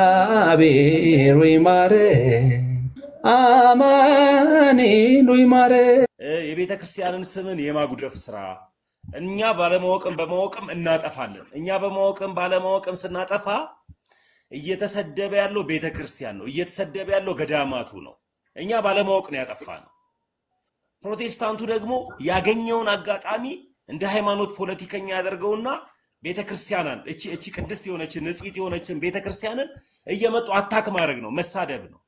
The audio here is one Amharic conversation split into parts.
እግዚአብሔር ወይ ማረን አማኑኤል ወይ ማረን። የቤተ ክርስቲያንን ስምን የማጉደፍ ስራ እኛ ባለማወቅም በማወቅም እናጠፋለን። እኛ በማወቅም ባለማወቅም ስናጠፋ እየተሰደበ ያለው ቤተ ክርስቲያን ነው፣ እየተሰደበ ያለው ገዳማቱ ነው። እኛ ባለማወቅ ነው ያጠፋነው። ፕሮቴስታንቱ ደግሞ ያገኘውን አጋጣሚ እንደ ሃይማኖት ፖለቲከኛ ያደርገውና ቤተክርስቲያናን እቺ ቅድስት የሆነች ንጽሕት የሆነችን ቤተክርስቲያንን እየመጡ አታክ ማድረግ ነው፣ መሳደብ ነው።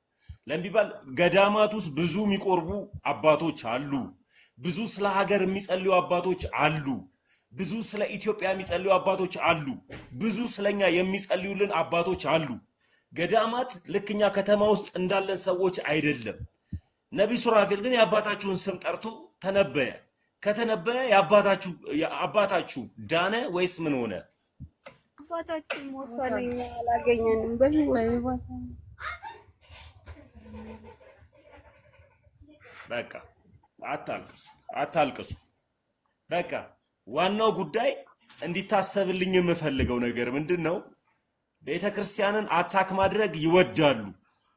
ለምቢባል ገዳማት ውስጥ ብዙ የሚቆርቡ አባቶች አሉ። ብዙ ስለ ሀገር የሚጸልዩ አባቶች አሉ። ብዙ ስለ ኢትዮጵያ የሚጸልዩ አባቶች አሉ። ብዙ ስለኛ የሚጸልዩልን አባቶች አሉ። ገዳማት ልክኛ ከተማ ውስጥ እንዳለን ሰዎች አይደለም። ነብይ ሱራፌል ግን የአባታችሁን ስም ጠርቶ ተነበየ። ከተነበየ የአባታችሁ ዳነ ወይስ ምን ሆነ? አባታችን ሞቷልኛ አላገኘንም በህይወት። በቃ አታልቅሱ። በቃ ዋናው ጉዳይ እንዲታሰብልኝ የምፈልገው ነገር ምንድነው? ቤተክርስቲያንን አታክ ማድረግ ይወዳሉ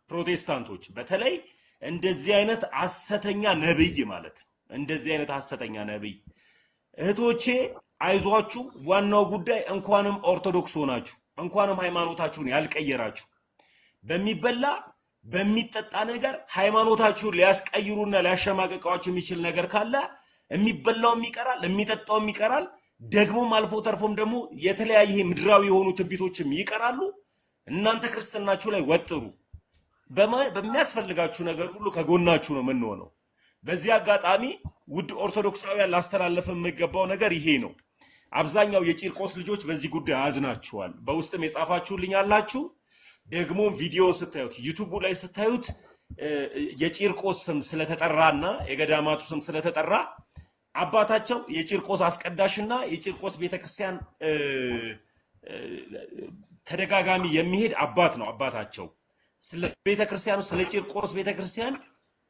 ፕሮቴስታንቶች። በተለይ እንደዚህ አይነት ሐሰተኛ ነብይ ማለት ነው። እንደዚህ አይነት ሐሰተኛ ነብይ እህቶቼ አይዟችሁ። ዋናው ጉዳይ እንኳንም ኦርቶዶክስ ሆናችሁ እንኳንም ሃይማኖታችሁን ያልቀየራችሁ በሚበላ በሚጠጣ ነገር ሃይማኖታችሁን ሊያስቀይሩና ሊያሸማቀቃችሁ የሚችል ነገር ካለ የሚበላውም ይቀራል፣ የሚጠጣውም ይቀራል። ደግሞም አልፎ ተርፎም ደግሞ የተለያየ ምድራዊ የሆኑ ትንቢቶችም ይቀራሉ። እናንተ ክርስትናችሁ ላይ ወጥሩ። በሚያስፈልጋችሁ ነገር ሁሉ ከጎናችሁ ነው የምንሆነው። በዚህ አጋጣሚ ውድ ኦርቶዶክሳውያን ላስተላለፍ የሚገባው ነገር ይሄ ነው። አብዛኛው የቂርቆስ ልጆች በዚህ ጉዳይ አዝናችኋል። በውስጥም የጻፋችሁልኝ አላችሁ። ደግሞ ቪዲዮ ስታዩት ዩቲዩብ ላይ ስታዩት የቂርቆስ ስም ስለተጠራና የገዳማቱ ስም ስለተጠራ አባታቸው የቂርቆስ አስቀዳሽና የቂርቆስ ቤተክርስቲያን ተደጋጋሚ የሚሄድ አባት ነው። አባታቸው ስለ ቤተክርስቲያኑ ስለ ቂርቆስ ቤተክርስቲያን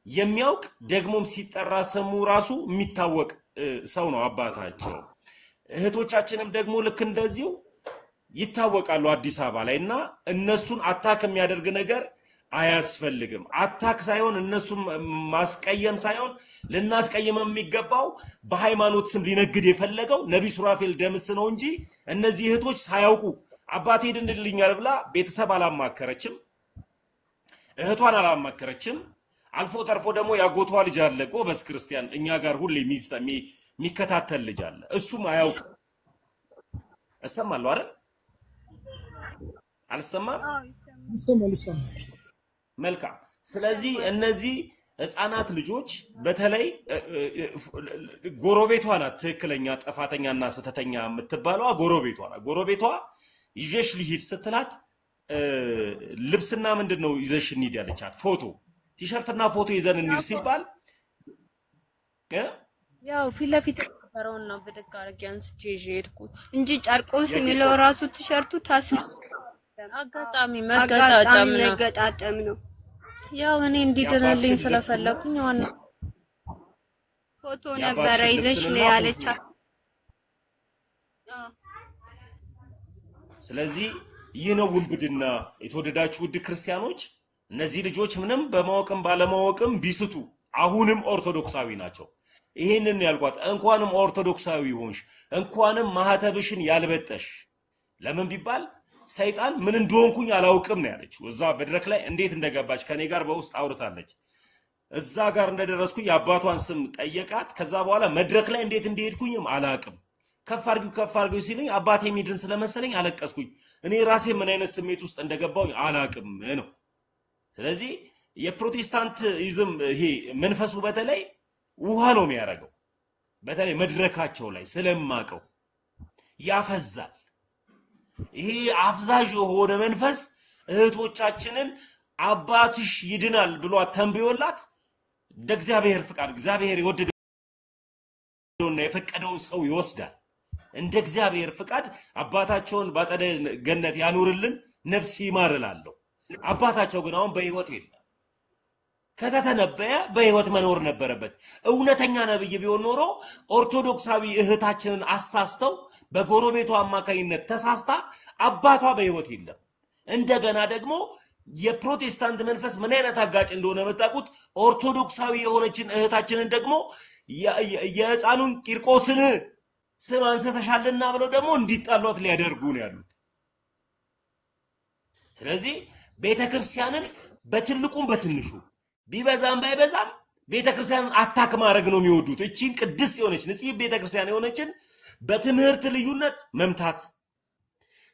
የሚያውቅ ደግሞም ሲጠራ ስሙ ራሱ የሚታወቅ ሰው ነው አባታቸው። እህቶቻችንም ደግሞ ልክ እንደዚሁ ይታወቃሉ አዲስ አበባ ላይ እና እነሱን አታክ የሚያደርግ ነገር አያስፈልግም። አታክ ሳይሆን እነሱን ማስቀየም ሳይሆን ልናስቀየም የሚገባው በሃይማኖት ስም ሊነግድ የፈለገው ነብይ ሱራፌል ደምስ ነው እንጂ እነዚህ እህቶች ሳያውቁ አባቴ ድንልኛል ብላ ቤተሰብ አላማከረችም፣ እህቷን አላማከረችም። አልፎ ተርፎ ደግሞ ያጎቷ ልጅ አለ ጎበዝ ክርስቲያን እኛ ጋር ሁሌ የሚከታተል ልጅ አለ። እሱም አያውቅም። እሰማለሁ አይደል? አልሰማም? ይሰማል። መልካም። ስለዚህ እነዚህ ህፃናት ልጆች በተለይ ጎረቤቷ ናት ትክክለኛ ጥፋተኛና ስተተኛ የምትባለው ጎረቤቷ ናት። ጎረቤቷ ይዤሽ ልሂድ ስትላት ልብስና ምንድነው ይዘሽ እንሂድ ያለቻት ፎቶ ቲሸርትና ፎቶ ይዘን እንሂድ ሲባል ያው ፊት ለፊት ተፈራውን ነው በደግ አድርጌ አንስቼ ይዤ ሄድኩት እንጂ ጨርቆስ የሚለው ራሱ ቲሸርቱ ታስር አጋጣሚ መገጣጠም ነው። ያው እኔ እንዲድንልኝ ስለፈለኩኝ ዋና ፎቶ ነበር ይዘሽ ነው ያለቻት። ስለዚህ ይህ ነው ውንብድና። የተወደዳችሁ ውድ ክርስቲያኖች እነዚህ ልጆች ምንም በማወቅም ባለማወቅም ቢስቱ አሁንም ኦርቶዶክሳዊ ናቸው። ይሄንን ያልኳት እንኳንም ኦርቶዶክሳዊ ሆንሽ እንኳንም ማህተብሽን ያልበጠሽ ለምን ቢባል ሰይጣን ምን እንደሆንኩኝ አላውቅም ነው ያለችው። እዛ በድረክ ላይ እንዴት እንደገባች ከኔ ጋር በውስጥ አውርታለች። እዛ ጋር እንደደረስኩኝ የአባቷን ስም ጠየቃት። ከዛ በኋላ መድረክ ላይ እንዴት እንደሄድኩኝም አላውቅም። ከፍ አድርጊው ሲለኝ አባቴ የሚድን ስለመሰለኝ አለቀስኩኝ። እኔ ራሴ ምን አይነት ስሜት ውስጥ እንደገባው አላውቅም ነው። ስለዚህ የፕሮቴስታንቲዝም ይሄ መንፈሱ በተለይ ውሃ ነው የሚያደርገው። በተለይ መድረካቸው ላይ ስለማቀው ያፈዛል። ይሄ አፍዛዥ የሆነ መንፈስ እህቶቻችንን አባትሽ ይድናል ብሎ ተንብዮላት እግዚአብሔር ፍቃድ እግዚአብሔር የወደደውና የፈቀደውን ሰው ይወስዳል። እንደ እግዚአብሔር ፍቃድ አባታቸውን ባጸደ ገነት ያኑርልን፣ ነፍስ ይማርላለሁ። አባታቸው ግን አሁን በህይወት የለም። ከተተነበየ በህይወት መኖር ነበረበት። እውነተኛ ነብይ ቢሆን ኖሮ ኦርቶዶክሳዊ እህታችንን አሳስተው በጎረቤቷ አማካይነት ተሳስታ አባቷ በህይወት የለም እንደገና ደግሞ የፕሮቴስታንት መንፈስ ምን አይነት አጋጭ እንደሆነ መጣቁት ኦርቶዶክሳዊ የሆነችን እህታችንን ደግሞ የሕፃኑን ቂርቆስን ስም አንስተሻልና ብለው ደግሞ እንዲጣሏት ሊያደርጉ ነው ያሉት። ስለዚህ ቤተክርስቲያንን በትልቁም በትንሹ ቢበዛም ባይበዛም ቤተክርስቲያንን አታክ ማድረግ ነው የሚወዱት። እቺን ቅድስት የሆነች ንጽህ ቤተክርስቲያን የሆነችን በትምህርት ልዩነት መምታት፣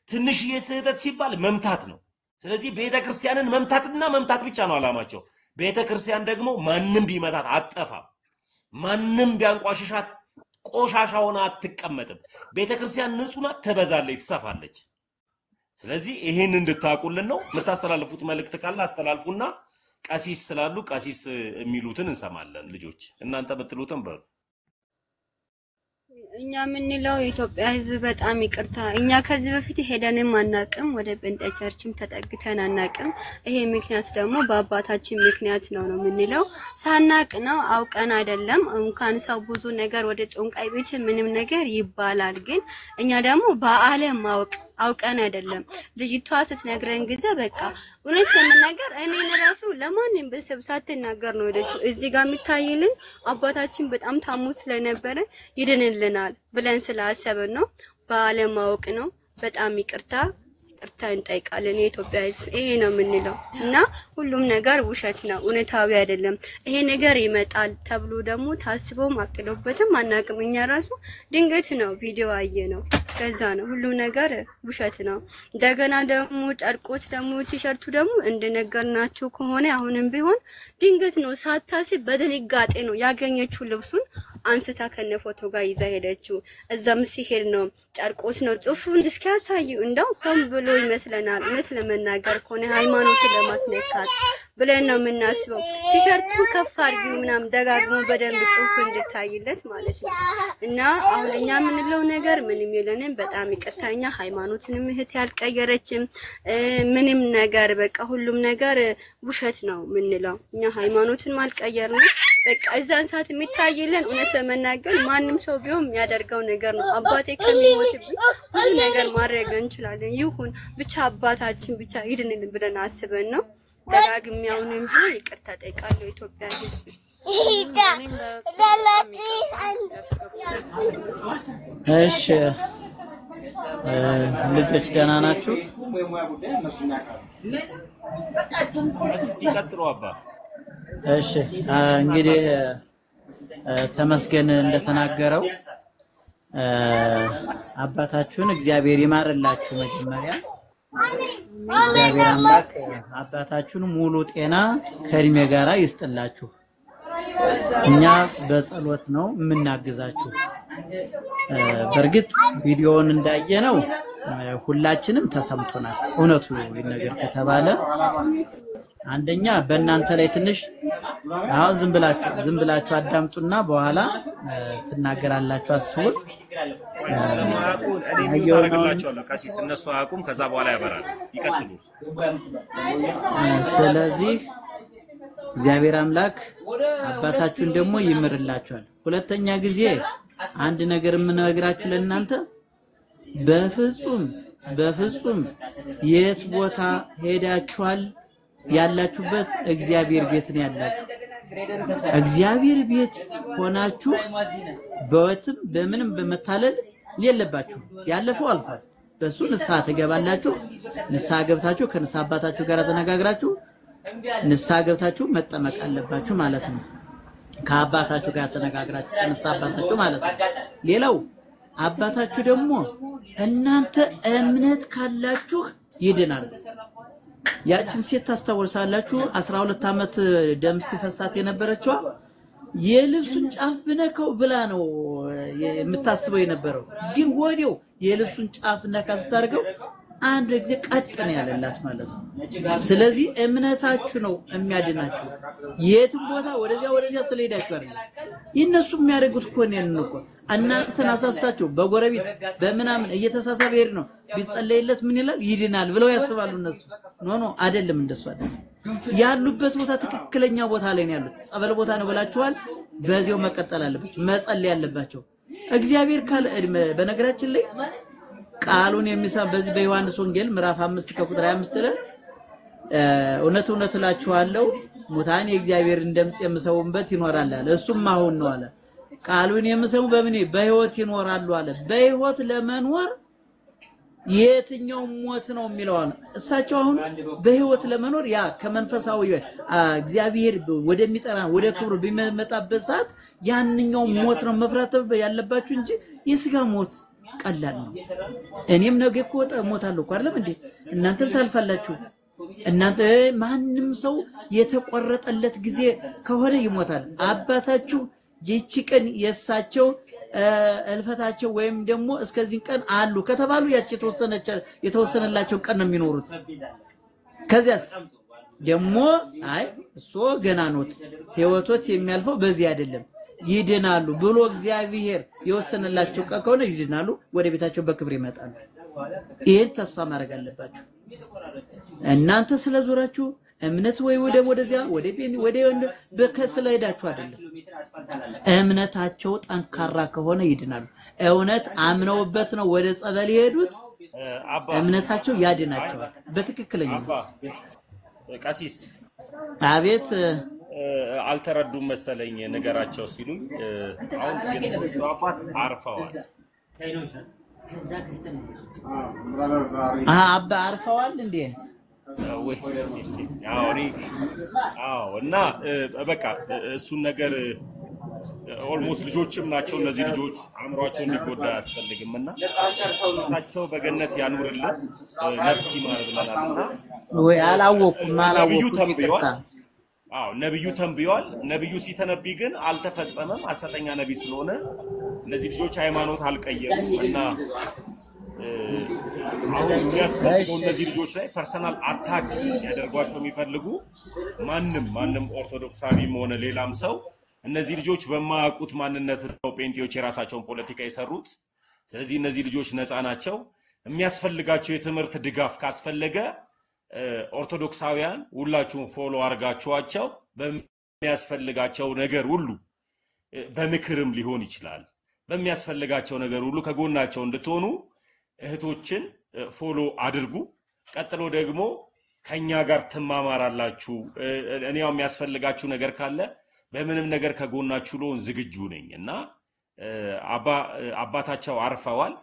ትንሽዬ ስህተት ሲባል መምታት ነው። ስለዚህ ቤተክርስቲያንን መምታትና መምታት ብቻ ነው አላማቸው። ቤተክርስቲያን ደግሞ ማንንም ቢመታት አትጠፋም። ማንንም ቢያንቋሽሻት ቆሻሻ ሆና አትቀመጥም። ቤተክርስቲያን ንጹህ ናት፣ ትበዛለች፣ ትሰፋለች። ስለዚህ ይሄን እንድታቁልን ነው። የምታስተላልፉት መልእክት ካለ አስተላልፉና ቀሲስ ስላሉ ቀሲስ የሚሉትን እንሰማለን። ልጆች እናንተ በትሉትም በሉ። እኛ ምንለው የኢትዮጵያ ህዝብ በጣም ይቅርታ፣ እኛ ከዚህ በፊት ሄደንም አናቅም፣ ወደ ጴንጤ ቸርችም ተጠግተን አናቅም። ይሄ ምክንያት ደግሞ በአባታችን ምክንያት ነው ምንለው። ሳናቅ ነው አውቀን አይደለም። እንኳን ሰው ብዙ ነገር ወደ ጦንቃይ ቤት ምንም ነገር ይባላል፣ ግን እኛ ደግሞ በአለም አውቀን አይደለም። ልጅቷ ስትነግረን ጊዜ በቃ እውነት ለመናገር እኔን ራሱ ለማንም በሰብ ሳትናገር ነው ወደቹ እዚህ ጋር የሚታይልን አባታችን በጣም ታሙ ስለነበረ ይድንልናል ብለን ስላሰብን ነው። ባለማወቅ ነው። በጣም ይቅርታ እንጠይቃለን። የኢትዮጵያ ህዝብ ይሄ ነው የምንለው እና ሁሉም ነገር ውሸት ነው፣ እውነታዊ አይደለም። ይሄ ነገር ይመጣል ተብሎ ደግሞ ታስቦም አቅዶበትም አናቅም። እኛ ራሱ ድንገት ነው ቪዲዮ አየ ነው፣ ከዛ ነው ሁሉም ነገር ውሸት ነው። እንደገና ደግሞ ጨርቆስ ደግሞ ቲሸርቱ ደግሞ እንደነገርናችሁ ከሆነ አሁንም ቢሆን ድንገት ነው፣ ሳታስብ በድንጋጤ ነው ያገኘችው። ልብሱን አንስታ ከነ ፎቶ ጋር ይዛ ሄደችው። እዛም ሲሄድ ነው ጨርቆስ ነው ጽሑፉን እስኪያሳዩ እንደው ሆን ብሎ ይመስለናል። እውነት ለመናገር ከሆነ ሃይማኖትን ለማስነካት ብለን ነው የምናስበው። ቲሸርቱ ከፍ አድርጊው ምናምን ደጋግሞ በደንብ ጽሑፍ እንድታይለት ማለት ነው። እና አሁን እኛ የምንለው ነገር ምንም የለንም። በጣም ይቅርታኛ ሃይማኖትንም እህት ያልቀየረችም ምንም ነገር በቃ ሁሉም ነገር ውሸት ነው የምንለው። እኛ ሃይማኖትን ማልቀየር ነው በቃ እዛን ሰዓት የሚታይልን። እውነት ለመናገር ማንም ሰው ቢሆን የሚያደርገው ነገር ነው። አባቴ ከሚሞትብኝ ብዙ ነገር ማድረግ እንችላለን። ይሁን ብቻ አባታችን ብቻ ይድንልን ብለን አስበን ነው። ደጋግሜ አሁንም ቢሆን ይቅርታ ጠይቃለሁ ኢትዮጵያ ህዝብ። እሺ ልጆች ደህና ናችሁ? ሲቀጥሉ አባ እሺ እንግዲህ ተመስገን እንደተናገረው አባታችሁን እግዚአብሔር ይማርላችሁ። መጀመሪያ እግዚአብሔር አምላክ አባታችሁን ሙሉ ጤና ከእድሜ ጋራ ይስጥላችሁ። እኛ በጸሎት ነው የምናግዛችሁ። በርግጥ ቪዲዮውን እንዳየነው ሁላችንም ተሰምቶናል። እውነቱ ነገር ከተባለ አንደኛ በእናንተ ላይ ትንሽ አሁን ዝም ብላችሁ አዳምጡና በኋላ ትናገራላችሁ። አስቡት። ቀሲስ እነሱ አያውቁም፣ ከዛ በኋላ ያበራል። ይቀጥሉ። ስለዚህ እግዚአብሔር አምላክ አባታችሁን ደግሞ ይምርላችኋል። ሁለተኛ ጊዜ አንድ ነገር የምነግራችሁ ለእናንተ በፍጹም የት ቦታ ሄዳችኋል ያላችሁበት እግዚአብሔር ቤት ነው ያላችሁ። እግዚአብሔር ቤት ሆናችሁ በወትም በምንም በመታለል የለባችሁ። ያለፈው አልፏል። በሱ ንስሐ ትገባላችሁ። ንስሐ ገብታችሁ ከንስሐ አባታችሁ ጋር ተነጋግራችሁ ንስሐ ገብታችሁ መጠመቅ አለባችሁ ማለት ነው። ከአባታችሁ ጋር ተነጋግራችሁ ከንስሐ አባታችሁ ማለት ነው። ሌላው አባታችሁ ደግሞ እናንተ እምነት ካላችሁ ይድናል። ያችን ሴት ታስተውላላችሁ። 12 አመት ደም ሲፈሳት የነበረችው የልብሱን ጫፍ ብነካው ብላ ነው የምታስበው የነበረው። ግን ወዲያው የልብሱን ጫፍ ነካ ስታርገው አንድ ጊዜ ቀጥን ያለላት ማለት ነው። ስለዚህ እምነታችሁ ነው የሚያድናችሁ። የትም ቦታ ወደዚያ ስለሄዳችሁ አይደል። እነሱ የሚያደርጉት እኮ ነው እኮ እናንተን አሳስታችሁ በጎረቤት በመናምን እየተሳሳበ ሄድ ነው ቢጸለይለት ምን ይላል ይድናል ብለው ያስባሉ እነሱ። ኖ አይደለም፣ እንደሱ አይደለም። ያሉበት ቦታ ትክክለኛ ቦታ ላይ ነው ያሉት። ጸበል ቦታ ነው ብላችኋል። በዚያው መቀጠል አለባችሁ፣ መጸለይ ያለባቸው። እግዚአብሔር ካለ በነገራችን ላይ ቃሉን የሚሰማ በዚህ በዮሐንስ ወንጌል ምዕራፍ 5 ከቁጥር 25 ላይ እውነት እውነት እላችኋለሁ ሙታን የእግዚአብሔርን ድምጽ የሚሰሙበት ይኖራል አለ። እሱም አሁን ነው አለ። ቃሉን የሚሰሙ በምን በሕይወት ይኖራሉ አለ። በሕይወት ለመኖር የትኛው ሞት ነው የሚለው እሳቸው አሁን በሕይወት ለመኖር ያ ከመንፈሳዊ እግዚአብሔር ወደሚጠራ ወደ ክብሩ ቢመጣበት ሰዓት ያንኛው ሞት ነው መፍራት ያለባችሁ እንጂ የሥጋ ሞት ቀላል ነው። እኔም ነገ እኮ ሞታለሁ እኮ አይደለም እንዴ? እናንተም ታልፋላችሁ። እናንተ ማንንም ሰው የተቆረጠለት ጊዜ ከሆነ ይሞታል። አባታችሁ ይቺ ቀን የሳቸው እልፈታቸው ወይም ደግሞ እስከዚህ ቀን አሉ ከተባሉ ያቺ የተወሰነላቸው ቀን ነው የሚኖሩት። ከዚያስ ደግሞ አይ እሱ ገና ኖት ህይወቶት የሚያልፈው በዚህ አይደለም ይድናሉ ብሎ እግዚአብሔር የወሰነላቸው ቀን ከሆነ ይድናሉ፣ ወደ ቤታቸው በክብር ይመጣሉ። ይሄን ተስፋ ማድረግ አለባችሁ። እናንተ ስለዞራችሁ እምነት ወይ ወደዚያ ወደ በከስለ ሄዳችሁ አይደለም። እምነታቸው ጠንካራ ከሆነ ይድናሉ። እውነት አምነውበት ነው ወደ ጸበል የሄዱት። እምነታቸው ያድናቸዋል። በትክክለኛ ቀሲስ አቤት አልተረዱም መሰለኝ ነገራቸው ሲሉኝ አሁን የነሱ አባት አርፈዋል። አባ አርፈዋል እንዴ? እና በቃ እሱን ነገር ኦልሞስት ልጆችም ናቸው እነዚህ ልጆች አእምሯቸው እንዲጎዳ አያስፈልግምና ናቸው በገነት ያኑርልን ነፍስ ይማር ብለናልና ወይ አላወቁም ነብዩ ተንብዮአል። ነብዩ ተንብዮአል። ነብዩ ሲተነብይ ግን አልተፈጸመም። ሐሰተኛ ነብይ ስለሆነ እነዚህ ልጆች ሃይማኖት አልቀየሩም እና አሁን የሚያስፈልገው እነዚህ ልጆች ላይ ፐርሰናል አታክ ያደርጓቸው የሚፈልጉ ማንም ኦርቶዶክሳዊም ሆነ ሌላም ሰው እነዚህ ልጆች በማያውቁት ማንነት ነው ጴንጤዎች የራሳቸውን ፖለቲካ የሰሩት። ስለዚህ እነዚህ ልጆች ነፃ ናቸው። የሚያስፈልጋቸው የትምህርት ድጋፍ ካስፈለገ ኦርቶዶክሳውያን ሁላችሁም ፎሎ አርጋችኋቸው በሚያስፈልጋቸው ነገር ሁሉ በምክርም ሊሆን ይችላል በሚያስፈልጋቸው ነገር ሁሉ ከጎናቸው እንድትሆኑ እህቶችን ፎሎ አድርጉ። ቀጥሎ ደግሞ ከኛ ጋር ተማማራላችሁ። እኔው የሚያስፈልጋችሁ ነገር ካለ በምንም ነገር ከጎናችሁ ልሆን ዝግጁ ነኝ እና አባታቸው አርፈዋል።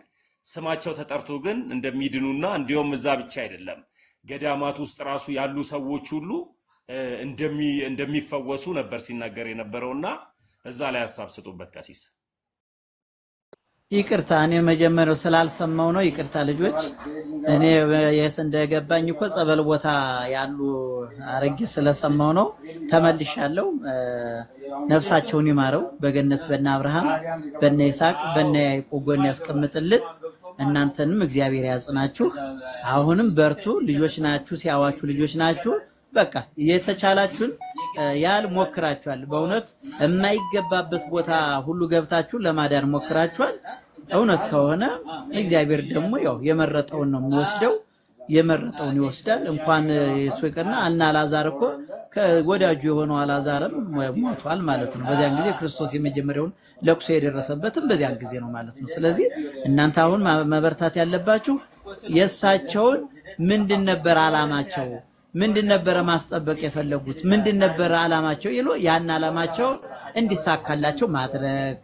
ስማቸው ተጠርቶ ግን እንደሚድኑና እንዲያውም እዛ ብቻ አይደለም ገዳማት ውስጥ ራሱ ያሉ ሰዎች ሁሉ እንደሚፈወሱ ነበር ሲናገር የነበረውና እዛ ላይ ሐሳብ ስጡበት ቀሲስ። ይቅርታ እኔ መጀመሪያው ስላልሰማው ነው። ይቅርታ ልጆች እኔ እንደገባኝ እኮ ጸበል ቦታ ያሉ አረጋጊ ስለሰማው ነው። ተመልሻለሁ። ነፍሳቸውን ይማረው በገነት በእነ አብርሃም በእነ ይስሐቅ በእነ ያዕቆብ ጎን ያስቀምጥልን። እናንተንም እግዚአብሔር ያጽናችሁ። አሁንም በርቱ። ልጆች ናችሁ፣ ሲያዋችሁ ልጆች ናችሁ። በቃ የተቻላችሁን ያል ሞክራችኋል። በእውነት የማይገባበት ቦታ ሁሉ ገብታችሁ ለማዳን ሞክራችኋል። እውነት ከሆነ እግዚአብሔር ደግሞ ያው የመረጠውን ነው የሚወስደው፣ የመረጠውን ይወስዳል። እንኳን ይስወቅና እና አልዓዛር እኮ ከወዳጁ የሆነው አልዓዛርም ሞቷል ማለት ነው። በዚያን ጊዜ ክርስቶስ የመጀመሪያውን ለቅሶ የደረሰበትም በዚያን ጊዜ ነው ማለት ነው። ስለዚህ እናንተ አሁን መበርታት ያለባችሁ የሳቸውን ምንድን ነበር አላማቸው? ምንድን ነበር ማስጠበቅ የፈለጉት? ምንድን ነበር አላማቸው? ይሎ ያን አላማቸው እንዲሳካላቸው ማድረግ።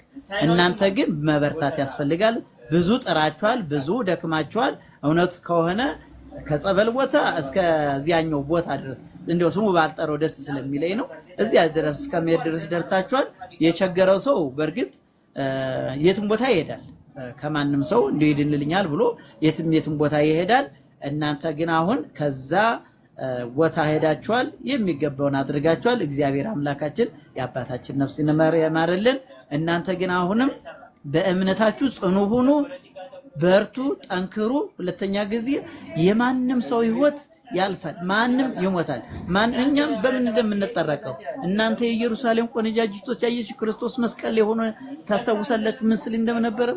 እናንተ ግን መበርታት ያስፈልጋል። ብዙ ጥራችኋል፣ ብዙ ደክማችኋል። እውነት ከሆነ ከጸበል ቦታ እስከ ዚያኛው ቦታ ድረስ እንደው ስሙ ባልጠረው ደስ ስለሚለኝ ነው። እዚያ ድረስ እስከመሄድ ድረስ ደርሳችኋል። የቸገረው ሰው በርግጥ የትም ቦታ ይሄዳል። ከማንም ሰው እንዲድንልኛል ብሎ የትም ቦታ ይሄዳል። እናንተ ግን አሁን ከዛ ቦታ ሄዳችኋል። የሚገባውን አድርጋችኋል። እግዚአብሔር አምላካችን የአባታችን ነፍስ ይማርልን። እናንተ ግን አሁንም በእምነታችሁ ጽኑ ሁኑ፣ በርቱ፣ ጠንክሩ። ሁለተኛ ጊዜ የማንም ሰው ህይወት ያልፋል፣ ማንም ይሞታል። ማንኛም በምን እንደምንጠረቀው እናንተ የኢየሩሳሌም ቆነጃጅቶች ያየሽ ክርስቶስ መስቀል የሆነ ታስታውሳላችሁ ምን ስል እንደነበረ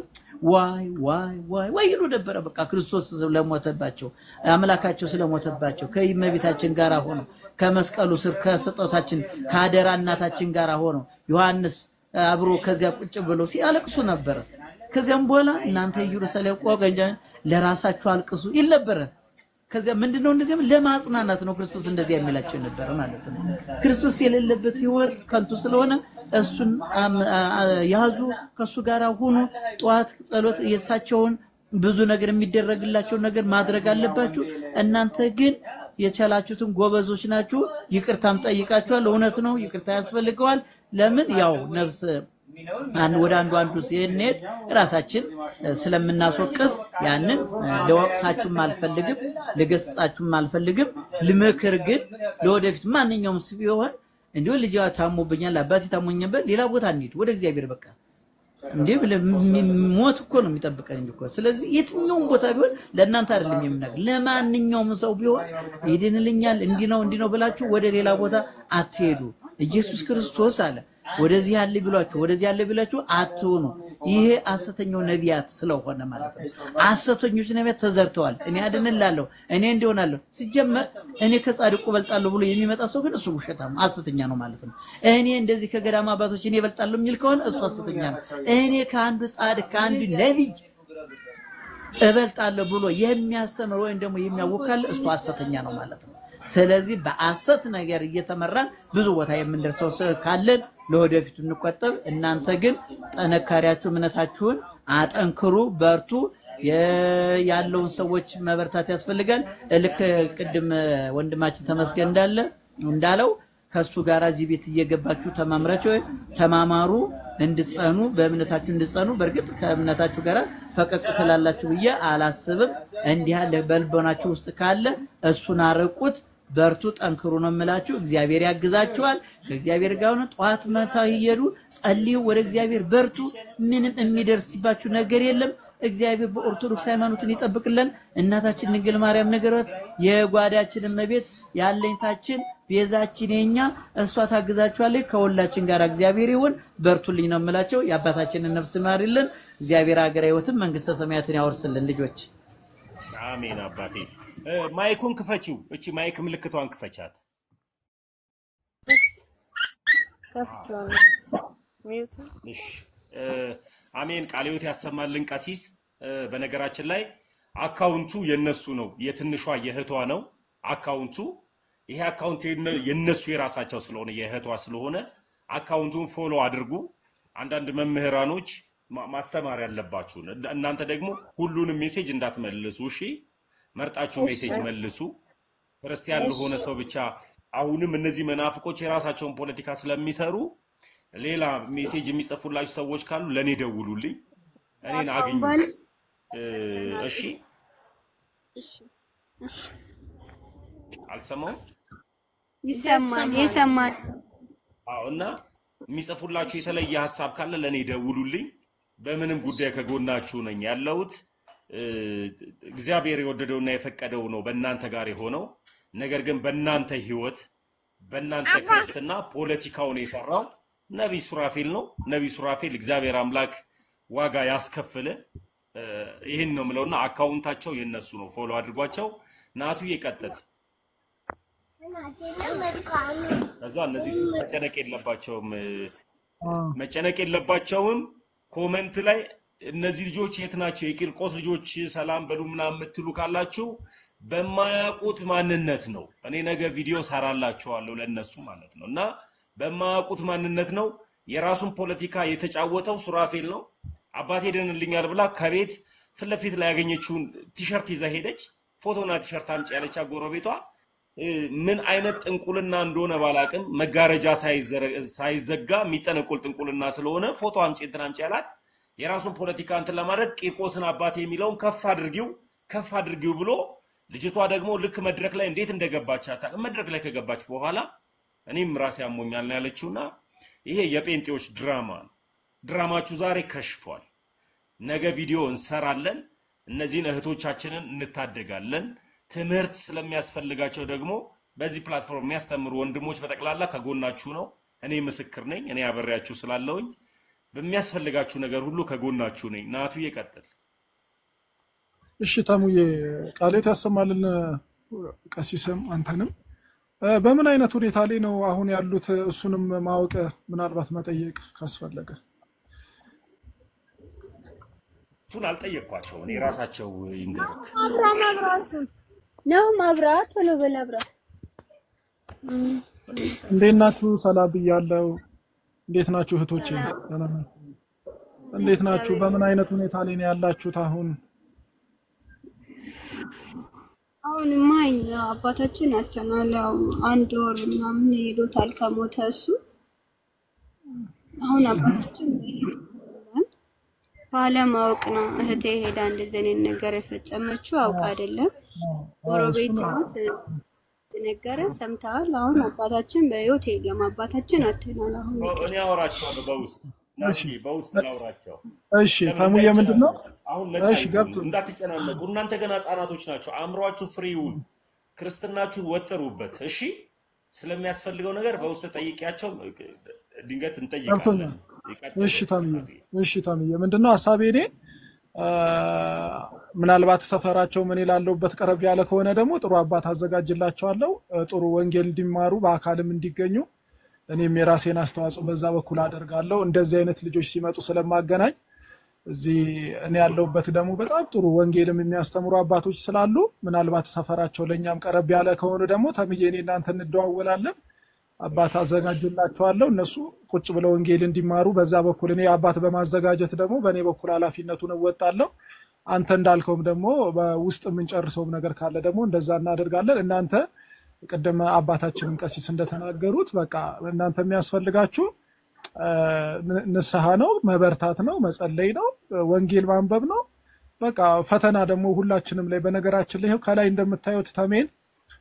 ዋይ ይሉ ነበር። በቃ ክርስቶስ ስለሞተባቸው አምላካቸው ስለሞተባቸው ከእመቤታችን ጋር ሆኖ ከመስቀሉ ስር ከስጦታችን ከአደራ እናታችን ጋር ሆኖ ዮሐንስ አብሮ ከዚያ ቁጭ ብሎ ሲያለቅሱ ነበር። ከዚያም በኋላ እናንተ ኢየሩሳሌም ቆገኛ ለራሳችሁ አልቅሱ ይል ነበር ከዚያ ምንድነው እንደዚያም ለማጽናናት ነው ክርስቶስ እንደዚህ የሚላቸው ነበር ማለት ነው ክርስቶስ የሌለበት ህይወት ከንቱ ስለሆነ እሱን ያዙ ከሱ ጋር ሁኑ ጧት ጸሎት የሳቸውን ብዙ ነገር የሚደረግላቸው ነገር ማድረግ አለባችሁ እናንተ ግን የቻላችሁትን ጎበዞች ናችሁ ይቅርታም ጠይቃችኋል እውነት ነው ይቅርታ ያስፈልገዋል ለምን ያው ነፍስ ወደ አንዱ ሲሄድ ራሳችን ስለምናስወቅስ ያንን ለወቅሳችሁ ማልፈልግም ለገጻችሁ ማልፈልግም ለምክር ግን ለወደፊት ማንኛውም ሲሆን እንዴ ልጅዋ ታሞብኛል አባቴ ታሞኛል ሌላ ቦታ እንሂድ ወደ እግዚአብሔር በቃ እንዴ ሞት እኮ ነው የሚጠብቀን እንጂ እኮ ስለዚህ የትኛውም ቦታ ቢሆን ለእናንተ አይደለም የምናገር ለማንኛውም ሰው ቢሆን ይድንልኛል እንዲ ነው ብላችሁ ወደ ሌላ ቦታ አትሄዱ ኢየሱስ ክርስቶስ አለ ወደዚህ ያለ ብላችሁ አትሆኑ ይሄ አሰተኛው ነቢያት ስለሆነ ማለት ነው አሰተኞች ነቢያት ተዘርተዋል እኔ አድንላለሁ እኔ እንዲሆናለሁ ሲጀመር እኔ ከጻድቁ በልጣለሁ ብሎ የሚመጣ ሰው ግን እሱ ውሸታም አሰተኛ ነው ማለት ነው እኔ እንደዚህ ከገዳማ አባቶች እኔ በልጣለሁ የሚል ከሆነ እሱ አሰተኛ ነው እኔ ከአንዱ ጻድቅ ከአንዱ ነብይ እበልጣለሁ ብሎ የሚያስተምር ወይ ደግሞ የሚያወካል እሱ አሰተኛ ነው ማለት ነው ስለዚህ በአሰት ነገር እየተመራን ብዙ ቦታ የምንደርሰው ካለን ለወደፊቱ እንቆጠብ እናንተ ግን ጠነካሪያችሁ እምነታችሁን አጠንክሩ በርቱ ያለውን ሰዎች መበርታት ያስፈልጋል ልክ ቅድም ወንድማችን ተመስገን እንዳለው ከሱ ጋር እዚህ ቤት እየገባችሁ ተማማሩ እንድጸኑ በእምነታችሁ እንድጸኑ በርግጥ ከእምነታችሁ ጋር ፈቀቅ ተላላችሁ ብዬ አላስብም እንዲህ ያለ በልቦናችሁ ውስጥ ካለ እሱን አርቁት በርቱ ጠንክሩ ነው የምላችሁ እግዚአብሔር ያግዛችኋል ከእግዚአብሔር ጋር ነው ጧት ማታ ይየሩ ጸልዩ ወደ እግዚአብሔር በርቱ ምንም የሚደርስባችሁ ነገር የለም እግዚአብሔር በኦርቶዶክስ ሃይማኖትን ይጠብቅልን እናታችን ድንግል ማርያም ነገራት የጓዳችን እመቤት ያለኝታችን ቤዛችን የኛ እሷ ታግዛችኋለች ከሁላችን ጋር እግዚአብሔር ይሁን በርቱልኝ ነው የምላችሁ የአባታችንን ነፍስ ማርልን እግዚአብሔር ሀገረ ህይወትን መንግስተ ሰማያትን ያወርስልን ልጆች አሜን አባቴ ማይኩን ክፈቺው እቺ ማይክ ምልክቷን ክፈቻት እሺ አሜን ቃልዮት ያሰማልን ቀሲስ በነገራችን ላይ አካውንቱ የነሱ ነው የትንሿ የህቷ ነው አካውንቱ ይሄ አካውንት የነሱ የራሳቸው ስለሆነ የህቷ ስለሆነ አካውንቱን ፎሎ አድርጉ አንዳንድ መምህራኖች ማስተማር ያለባችሁ እናንተ ደግሞ ሁሉንም ሜሴጅ እንዳትመልሱ እሺ መርጣችሁ ሜሴጅ መልሱ ክርስቲያን ለሆነ ሰው ብቻ አሁንም እነዚህ መናፍቆች የራሳቸውን ፖለቲካ ስለሚሰሩ ሌላ ሜሴጅ የሚጽፉላችሁ ሰዎች ካሉ ለኔ ደውሉልኝ እኔን አግኙ እሺ አልሰማው ይሰማል አውና የሚጽፉላችሁ የተለየ ሐሳብ ካለ ለኔ ደውሉልኝ በምንም ጉዳይ ከጎናችሁ ነኝ ያለሁት እግዚአብሔር የወደደውና የፈቀደው ነው በእናንተ ጋር የሆነው ነገር ግን በእናንተ ህይወት በእናንተ ክርስትና ፖለቲካውን የሰራው ነብይ ሱራፌል ነው ነብይ ሱራፌል እግዚአብሔር አምላክ ዋጋ ያስከፈለ ይሄን ነው ምለውና አካውንታቸው የነሱ ነው ፎሎ አድርጓቸው ናቱ ይቀጥል ከዛ እነዚህ መጨነቅ የለባቸውም ኮሜንት ላይ እነዚህ ልጆች የት ናቸው የቂርቆስ ልጆች ሰላም በሉምና የምትሉ ካላችሁ በማያቁት ማንነት ነው እኔ ነገ ቪዲዮ ሰራላችኋለሁ ለነሱ ማለት ነውና በማያቁት ማንነት ነው የራሱን ፖለቲካ የተጫወተው ሱራፌል ነው አባቴ ደንልኛል ብላ ከቤት ፍለፊት ላይ ያገኘችውን ቲሸርት ይዛ ሄደች ፎቶና ቲሸርት አምጪ ያለች ጎረቤቷ ምን አይነት ጥንቁልና እንደሆነ ባላቅም መጋረጃ ሳይዘጋ የሚጠነቁል ጥንቁልና ስለሆነ ፎቶ አምጪ እንትናምጪ ያላት የራሱን ፖለቲካ እንትን ለማድረግ ቂርቆስን አባቴ የሚለውን ከፍ አድርጊው ብሎ ልጅቷ ደግሞ ልክ መድረክ ላይ እንዴት እንደገባች አታውቅም መድረክ ላይ ከገባች በኋላ እኔም ራሴ ያሞኛል ነው ያለችውና ይሄ የጴንጤዎች ድራማችሁ ዛሬ ከሽፏል ነገ ቪዲዮ እንሰራለን እነዚህን እህቶቻችንን እንታደጋለን ትምህርት ስለሚያስፈልጋቸው ደግሞ በዚህ ፕላትፎርም የሚያስተምሩ ወንድሞች በተቀላላ ከጎናችሁ ነው እኔ ምስክር ነኝ እኔ አበሪያችሁ ስላለውኝ በሚያስፈልጋችሁ ነገር ሁሉ ከጎናችሁ ነኝ ናቱ ይቀጥል እሺ ታሙዬ ቃሌት ያሰማልን ቀሲስም አንተንም በምን አይነት ሁኔታ ላይ ነው አሁን ያሉት እሱንም ማወቅ ምናልባት መጠየቅ ካስፈለገ እሱን አልጠየቅኳቸው እኔ ራሳቸው ይንገሩክ ማብራት ነው ማብራት ወሎ በላብራት እንዴት ናችሁ? ሰላም ብያለሁ። እንዴት ናችሁ እህቶቼ? እንዴት ናችሁ? በምን አይነት ሁኔታ ላይ ነው ያላችሁት አሁን? አሁንማ አባታችን አተናል አንድ ወር ምናምን ሄዶታል ከሞተ እሱ። አሁን አባታችን ባለማወቅ ነው እህቴ ሄዳ እንደዚህ አይነት ነገር የፈጸመችው አውቃ አይደለም። ጎረቤት ናት ነገረ ሰምተዋል። አሁን አባታችን በህይወት የለም። አባታችን አተናል አሁን እኔ አወራቸዋለሁ በውስጥ ናሺ በውስጥ ላውራቸው። እሺ ታሙዬ ምንድነው? አሁን ነፃ እንዳትጨናነቁ። እናንተ ገና ህፃናቶች ናቸው። አእምሯችሁ ፍሪውን ክርስትናችሁን ወጥሩበት። እሺ ስለሚያስፈልገው ነገር በውስጥ ጠይቂያቸው። ድንገት እንጠይቃለን። እሺ ታሙዬ ምንድነው ሐሳቤ? እኔ ምናልባት ሰፈራቸው ምን ይላለውበት ቀረብ ያለ ከሆነ ደግሞ ጥሩ አባት አዘጋጅላቸዋለሁ። ጥሩ ወንጌል እንዲማሩ በአካልም እንዲገኙ እኔም የራሴን አስተዋጽኦ በዛ በኩል አደርጋለሁ። እንደዚህ አይነት ልጆች ሲመጡ ስለማገናኝ እዚህ እኔ ያለውበት ደግሞ በጣም ጥሩ ወንጌልም የሚያስተምሩ አባቶች ስላሉ ምናልባት ሰፈራቸው ለኛም ቀረብ ያለ ከሆነ ደግሞ ተምዬ እኔ እናንተ እንደዋወላለን። አባት አዘጋጅላቸዋለሁ። እነሱ ቁጭ ብለው ወንጌል እንዲማሩ በዛ በኩል እኔ አባት በማዘጋጀት ደግሞ በእኔ በኩል ኃላፊነቱን እወጣለሁ። አንተ እንዳልከውም ደግሞ በውስጥ የምንጨርሰውም ነገር ካለ ደግሞ እንደዛ እናደርጋለን። እናንተ ቀደም አባታችንን ቀሲስ እንደተናገሩት በቃ እናንተ የሚያስፈልጋችሁ ንስሐ ነው፣ መበርታት ነው፣ መጸለይ ነው፣ ወንጌል ማንበብ ነው። በቃ ፈተና ደግሞ ሁላችንም ላይ በነገራችን ላይ ከላይ እንደምታዩት ተሜን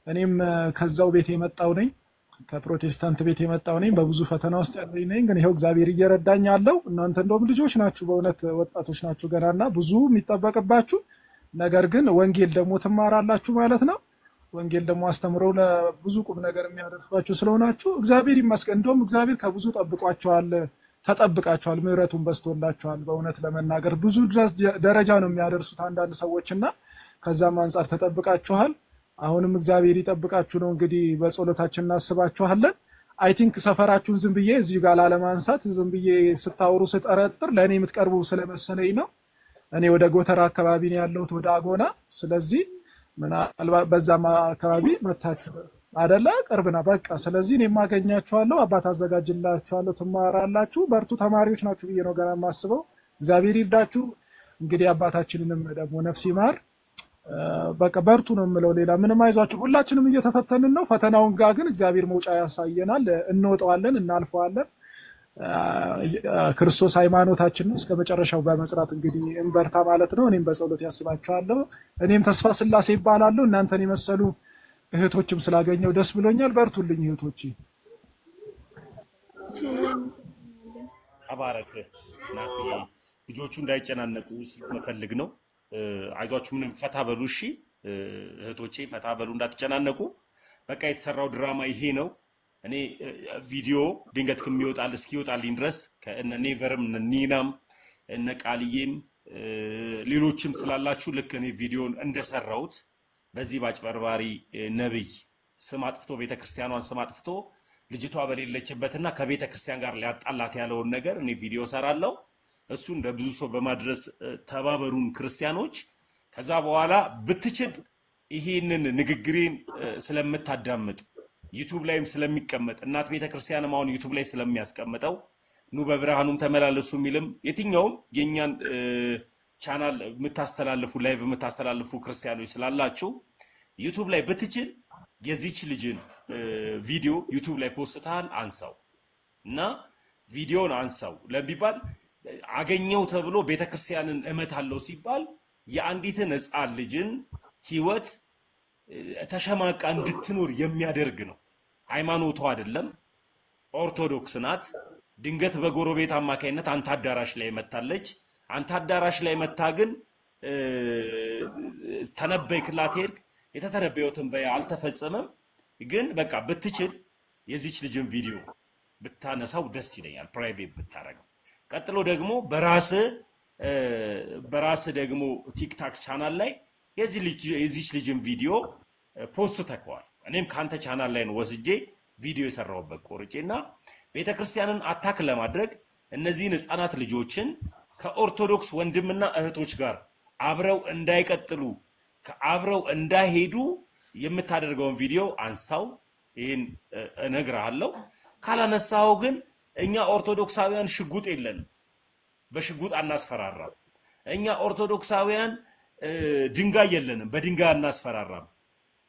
እኔም ከዛው ቤት የመጣው ነኝ፣ ከፕሮቴስታንት ቤት የመጣው ነኝ። በብዙ ፈተና ውስጥ ያለኝ ነኝ። ግን ይሄው እግዚአብሔር እየረዳኝ ያለው እናንተ እንደውም ልጆች ናችሁ፣ በእውነት ወጣቶች ናችሁ ገናና ብዙ የሚጠበቅባችሁ ነገር ግን ወንጌል ደግሞ ትማራላችሁ ማለት ነው። ወንጌል ደግሞ አስተምረው ለብዙ ቁም ነገር የሚያደርሷችሁ ስለሆናችሁ እግዚአብሔር ይመስገን። እንደውም እግዚአብሔር ከብዙ ጠብቋቸዋል፣ ተጠብቃቸዋል፣ ምሕረቱን በስቶላቸዋል። በእውነት ለመናገር ብዙ ደረጃ ነው የሚያደርሱት አንዳንድ ሰዎችና ከዛም አንፃር ተጠብቃችኋል። አሁንም እግዚአብሔር ይጠብቃችሁ ነው። እንግዲህ በጸሎታችን እናስባችኋለን። አይ ቲንክ ሰፈራችሁን ዝም ብዬ እዚህ ጋር ላለማንሳት ዝም ብዬ ስታወሩ ስጠረጥር ለእኔ የምትቀርቡ ስለመሰለኝ ነው። እኔ ወደ ጎተራ አካባቢ ነው ያለሁት፣ ወደ አጎና። ስለዚህ ምናልባት በዛም አካባቢ መታችሁ አይደለ? ቅርብና በቃ ስለዚህ እኔ ማገኛችኋለሁ። አባት አዘጋጅላችኋለሁ፣ ትማራላችሁ። በርቱ፣ ተማሪዎች ናችሁ ብዬ ነው ገና የማስበው። እግዚአብሔር ይርዳችሁ። እንግዲህ አባታችንንም ደግሞ ነፍስ ይማር። በቃ በርቱ ነው የምለው። ሌላ ምንም አይዟችሁ። ሁላችንም እየተፈተንን ነው። ፈተናውን ጋር ግን እግዚአብሔር መውጫ ያሳየናል። እንወጣዋለን፣ እናልፈዋለን። ክርስቶስ ሃይማኖታችን ነው። እስከመጨረሻው በመጽናት እንግዲህ እንበርታ ማለት ነው። እኔም በጸሎት ያስባችኋለሁ። እኔም ተስፋ ስላሴ ይባላለሁ። እናንተን የመሰሉ እህቶችም ስላገኘው ደስ ብሎኛል። በርቱልኝ እህቶቼ። አባረክ ናት። ልጆቹ እንዳይጨናነቁ ስለምፈልግ ነው። አይዟችሁ፣ ምንም ፈታ በሉ። እሺ እህቶቼ ፈታ በሉ፣ እንዳትጨናነቁ። በቃ የተሰራው ድራማ ይሄ ነው። እኔ ቪዲዮ ድንገት ከሚወጣል እስኪወጣልኝ ድረስ ከእነ ኔቨርም እነ ኒናም እነ ቃልዬም ሌሎችም ስላላችሁ ልክ እኔ ቪዲዮን እንደሰራሁት በዚህ ባጭበርባሪ ነብይ ስም አጥፍቶ ቤተክርስቲያኗን ስም አጥፍቶ ልጅቷ በሌለችበትና ከቤተክርስቲያን ጋር ሊያጣላት ያለውን ነገር እኔ ቪዲዮ ሰራለሁ። እሱ እንደ ብዙ ሰው በማድረስ ተባበሩን ክርስቲያኖች። ከዛ በኋላ ብትችል ይሄንን ንግግሬን ስለምታዳምጥ ዩቲዩብ ላይም ስለሚቀመጥ እናት ቤተክርስቲያንም አሁን ዩቲዩብ ላይ ስለሚያስቀምጠው ኑ በብርሃኑም ተመላለሱ የሚልም የትኛውም የኛን ቻናል የምታስተላልፉ ላይቭ የምታስተላልፉ ክርስቲያኖች ስላላችሁ ዩቲዩብ ላይ ብትችል የዚች ልጅን ቪዲዮ ዩቲዩብ ላይ ፖስተሃል አንሳው እና ቪዲዮን አንሳው ለቢባል አገኘው ተብሎ ቤተክርስቲያንን እመታለው ሲባል የአንዲትን ሕፃን ልጅን ህይወት ተሸማቃ እንድትኖር የሚያደርግ ነው። ሃይማኖቷ አይደለም፣ ኦርቶዶክስ ናት። ድንገት በጎረቤት አማካይነት አንተ አዳራሽ ላይ መታለች። አንተ አዳራሽ ላይ መታ ግን ተነበይክላት ሄድክ። የተተነበየው ትንበያ አልተፈጸመም። ግን በቃ ብትችል የዚች ልጅን ቪዲዮ ብታነሳው ደስ ይለኛል፣ ፕራይቬት ብታረገው። ቀጥሎ ደግሞ በራስ ደግሞ ቲክታክ ቻናል ላይ የዚች ልጅን ቪዲዮ ፖስት ተከዋል። እኔም ካንተ ቻናል ላይ ነው ወስጄ ቪዲዮ የሰራውበት ቆርጬና ቤተክርስቲያንን አታክ ለማድረግ እነዚህን ህፃናት ልጆችን ከኦርቶዶክስ ወንድምና እህቶች ጋር አብረው እንዳይቀጥሉ ከአብረው እንዳይሄዱ የምታደርገውን ቪዲዮ አንሳው። ይሄን እነግርሃለሁ። ካላነሳው ግን እኛ ኦርቶዶክሳውያን ሽጉጥ የለንም፣ በሽጉጥ አናስፈራራም። እኛ ኦርቶዶክሳውያን ድንጋይ የለንም፣ በድንጋይ አናስፈራራም።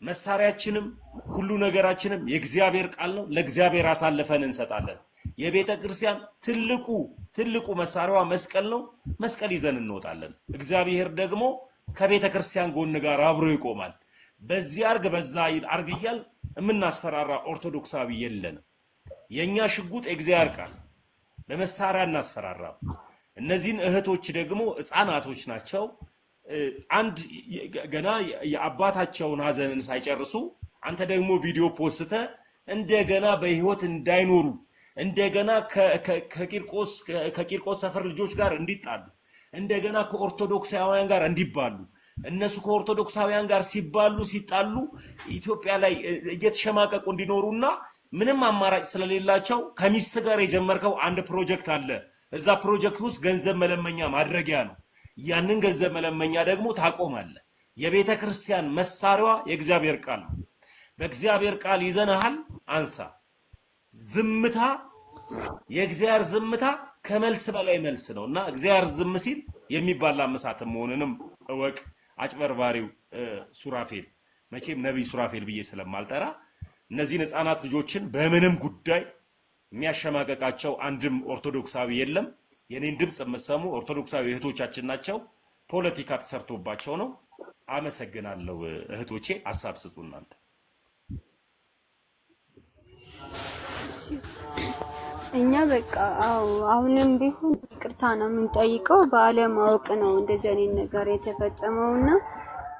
መሳሪያችንም ሁሉ ነገራችንም የእግዚአብሔር ቃል ነው። ለእግዚአብሔር አሳልፈን እንሰጣለን። የቤተ ክርስቲያን ትልቁ መሳሪያዋ መስቀል ነው። መስቀል ይዘን እንወጣለን። እግዚአብሔር ደግሞ ከቤተ ክርስቲያን ጎን ጋር አብሮ ይቆማል። በዚህ አርግ በዛ አርግ እያል የምናስፈራራ ኦርቶዶክሳዊ የለንም። የኛ ሽጉጥ የእግዚአብሔር ቃል፣ በመሳሪያ እናስፈራራም። እነዚህን እህቶች ደግሞ ሕፃናቶች ናቸው። አንድ ገና የአባታቸውን ሀዘንን ሳይጨርሱ አንተ ደግሞ ቪዲዮ ፖስተ እንደገና በህይወት እንዳይኖሩ እንደገና ከቂርቆስ ሰፈር ልጆች ጋር እንዲጣሉ እንደገና ከኦርቶዶክሳውያን ጋር እንዲባሉ እነሱ ከኦርቶዶክሳውያን ጋር ሲጣሉ ኢትዮጵያ ላይ እየተሸማቀቁ እንዲኖሩና ምንም አማራጭ ስለሌላቸው ከሚስት ጋር የጀመርከው አንድ ፕሮጀክት አለ። እዛ ፕሮጀክት ውስጥ ገንዘብ መለመኛ ማድረጊያ ነው። ያንን ገንዘብ መለመኛ ደግሞ ታቆማለህ። የቤተ ክርስቲያን መሳሪያዋ የእግዚአብሔር ቃል ነው። በእግዚአብሔር ቃል ይዘናል፣ አንሳ። ዝምታ የእግዚአብሔር ዝምታ ከመልስ በላይ መልስ ነውና እግዚአብሔር ዝም ሲል የሚባላ መሳት መሆንንም እወቅ። አጭበርባሪው ሱራፌል መቼም ነብይ ሱራፌል ብዬ ስለማልጠራ እነዚህን ሕፃናት ልጆችን በምንም ጉዳይ የሚያሸማቀቃቸው አንድም ኦርቶዶክሳዊ የለም። የኔን ድምጽ የምትሰሙ ኦርቶዶክሳዊ እህቶቻችን ናቸው። ፖለቲካ ተሰርቶባቸው ነው። አመሰግናለሁ እህቶቼ። ሐሳብ ስጡ እናንተ። እኛ በቃ አሁንም ቢሆን ይቅርታ ነው የምንጠይቀው። ባለማወቅ ነው እንደዚህ አይነት ነገር የተፈጸመውና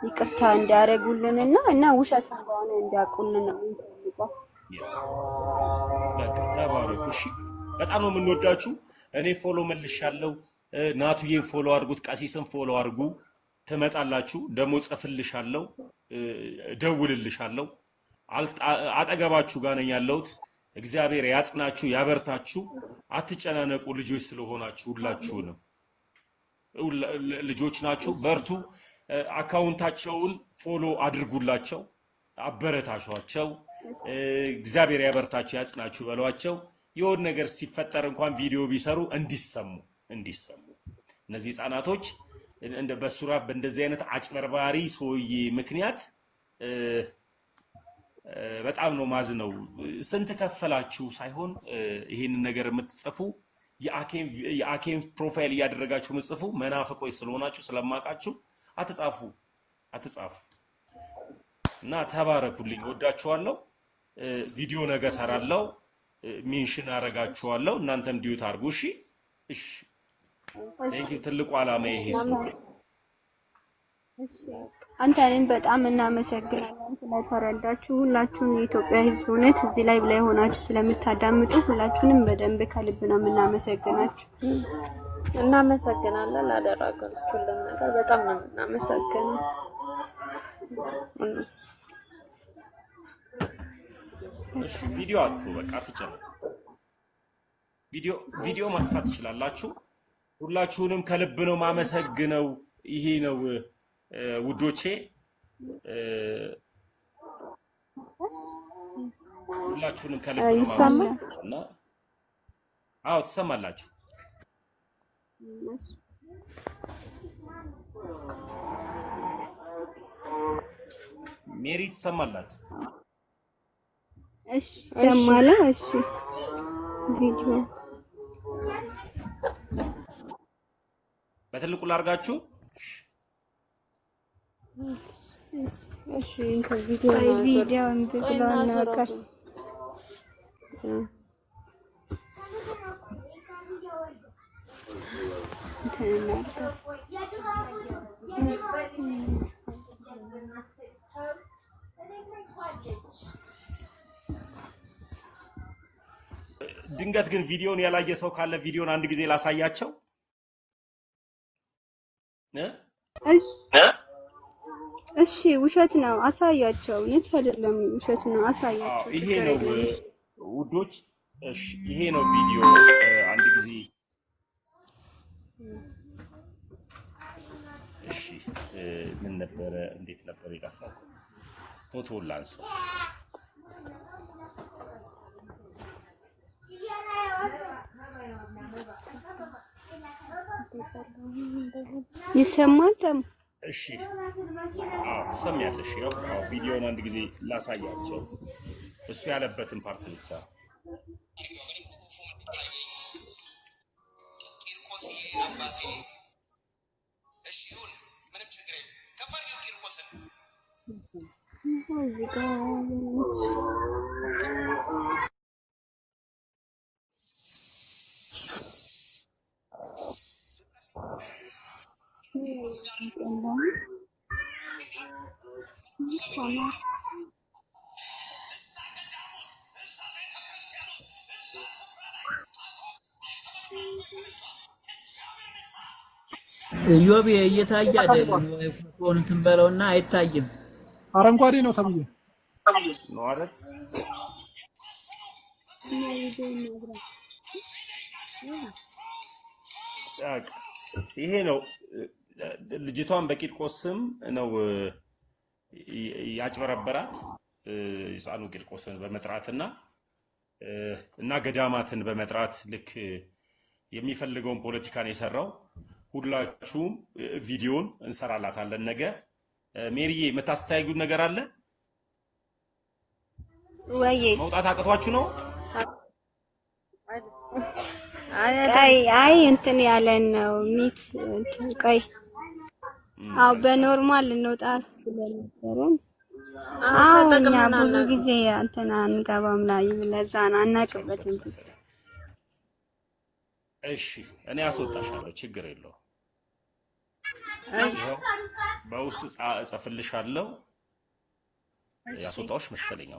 ይቅርታ እንዲያደርጉልንና እና ውሸት እንደሆነ እንዲያውቁልን ነው የምንጠይቀው። በቃ ተባረኩ። እሺ፣ በጣም ነው የምንወዳችሁ። እኔ ፎሎ መልሻለሁ። ናቱዬን ፎሎ አድርጉት፣ ቀሲስን ፎሎ አድርጉ። ትመጣላችሁ። ደሞ ጽፍልሻለሁ፣ ደውልልሻለሁ። አጠገባችሁ ጋር ነኝ ያለሁት። እግዚአብሔር ያጽናችሁ፣ ያበርታችሁ። አትጨናነቁ። ልጆች ስለሆናችሁ ሁላችሁንም ልጆች ናችሁ። በርቱ። አካውንታቸውን ፎሎ አድርጉላቸው፣ አበረታሿቸው። እግዚአብሔር ያበርታችሁ፣ ያጽናችሁ በሏቸው። የሆነ ነገር ሲፈጠር እንኳን ቪዲዮ ቢሰሩ እንዲሰሙ እነዚህ ሕፃናቶች እንደ በሱራ በእንደዚህ አይነት አጭበርባሪ ሰውዬ ምክንያት በጣም ነው ማዝነው። ስንት ከፈላችሁ ሳይሆን ይሄንን ነገር የምትጽፉ የአኬም ፕሮፋይል እያደረጋችሁ የምትጽፉ መናፍቆች ስለሆናችሁ ስለማቃችሁ አትጻፉ እና ተባረኩልኝ። ወዳችኋለሁ። ቪዲዮ ነገ ሰራለሁ፣ ሜንሽን አረጋችኋለሁ። እናንተም ዲዩት አድርጉ። እሺ። ቴንኪው። ትልቁ ዓላማ ይሄ ነው። አንተንም በጣም እናመሰግናለን ስለተረዳችሁ። ሁላችሁም የኢትዮጵያ ሕዝብ እውነት እዚህ ላይ ብላይ ሆናችሁ ስለምታዳምጡ ሁላችሁንም በደንብ ከልብ ነው የምናመሰግናችሁ። እናመሰግናለን ላደረጋችሁልን ነገር በጣም ነው እናመሰግናለን። እሺ፣ ቪዲዮ አጥፉ። በቃ አትጨነቁ። ቪዲዮ ማጥፋት ትችላላችሁ። ሁላችሁንም ከልብ ነው ማመሰግነው። ይሄ ነው ውዶቼ። ሁላችሁንም ከልብ ነው ማመሰግነውና ትሰማላችሁ። ሜሪ ትሰማላት? እሺ፣ ሰማለ። እሺ፣ ቪዲዮ በትልቁ ላርጋችሁ። እሺ፣ ቪዲዮ እንብላና ቀር ድንገት ግን ቪዲዮን ያላየ ሰው ካለ ቪዲዮን አንድ ጊዜ ላሳያቸው። እሺ፣ ውሸት ነው አሳያቸው። እውነት አይደለም፣ ውሸት ነው አሳያቸው። ይሄ ነው ውዶች። እሺ፣ ይሄ ነው ቪዲዮ። አንድ ጊዜ ምን ነበረ እንዴት ነበር የጠፋው? ፎቶ ላንሳው። ይሰማል? እሺ ትሰሚያለሽ? ያው ቪዲዮውን አንድ ጊዜ ላሳያቸው እሱ ያለበትን ፓርት ብቻ። ዮቤ እየታየ አይደለም ወይ? ፎቶውን እንትን በለውና አይታይም። አረንጓዴ ነው ተብዬ ነው አይደል? ይሄ ነው ልጅቷን በቂርቆስ ስም ነው ያጭበረበራት ሕፃኑ ቂርቆስን በመጥራትና እና ገዳማትን በመጥራት ልክ የሚፈልገውን ፖለቲካን የሰራው። ሁላችሁም ቪዲዮን እንሰራላታለን ነገ። ሜሪዬ የምታስተያዩት ነገር አለ ወይ? መውጣት አቅቷችሁ ነው? አይ እንትን ያለን ነው ሚት እንትን ቆይ አው በኖርማል እንወጣ ስለነበረን እኛ ብዙ ጊዜ እንትን አንገባም ላይ ለዛ ነው አናቅበትም። እሺ እኔ አስወጣሻለሁ፣ ችግር የለውም። በውስጥ ጽፍልሻለሁ። ያስወጣውሽ መሰለኝ።